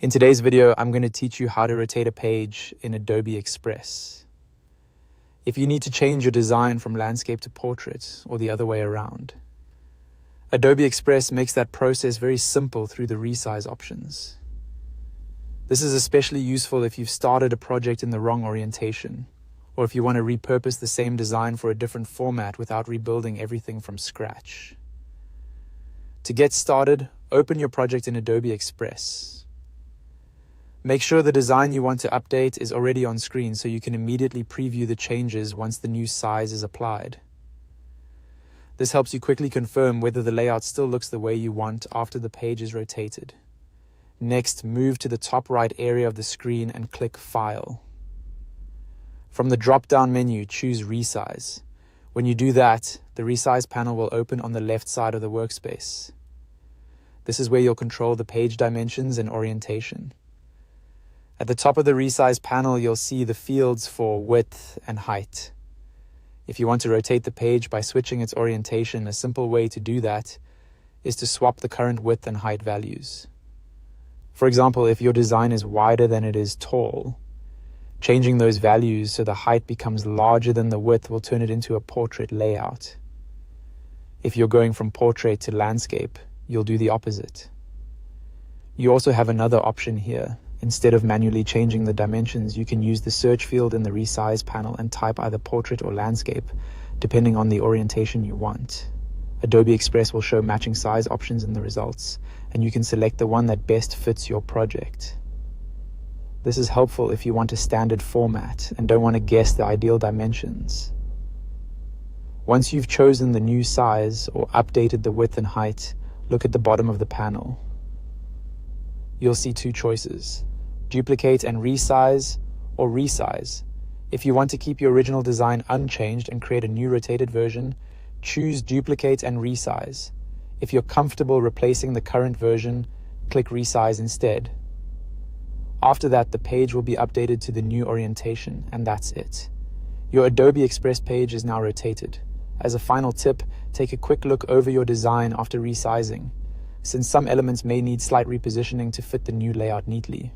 In today's video, I'm going to teach you how to rotate a page in Adobe Express. If you need to change your design from landscape to portrait or the other way around, Adobe Express makes that process very simple through the resize options. This is especially useful if you've started a project in the wrong orientation, or if you want to repurpose the same design for a different format without rebuilding everything from scratch. To get started, open your project in Adobe Express. Make sure the design you want to update is already on screen so you can immediately preview the changes once the new size is applied. This helps you quickly confirm whether the layout still looks the way you want after the page is rotated. Next, move to the top right area of the screen and click File. From the drop-down menu, choose Resize. When you do that, the Resize panel will open on the left side of the workspace. This is where you'll control the page dimensions and orientation. At the top of the resize panel, you'll see the fields for width and height. If you want to rotate the page by switching its orientation, a simple way to do that is to swap the current width and height values. For example, if your design is wider than it is tall, changing those values so the height becomes larger than the width will turn it into a portrait layout. If you're going from portrait to landscape, you'll do the opposite. You also have another option here. Instead of manually changing the dimensions, you can use the search field in the resize panel and type either portrait or landscape, depending on the orientation you want. Adobe Express will show matching size options in the results, and you can select the one that best fits your project. This is helpful if you want a standard format and don't want to guess the ideal dimensions. Once you've chosen the new size or updated the width and height, look at the bottom of the panel. You'll see two choices: duplicate and resize, or resize. If you want to keep your original design unchanged and create a new rotated version, choose duplicate and resize. If you're comfortable replacing the current version, click resize instead. After that, the page will be updated to the new orientation, and that's it. Your Adobe Express page is now rotated. As a final tip, take a quick look over your design after resizing, since some elements may need slight repositioning to fit the new layout neatly.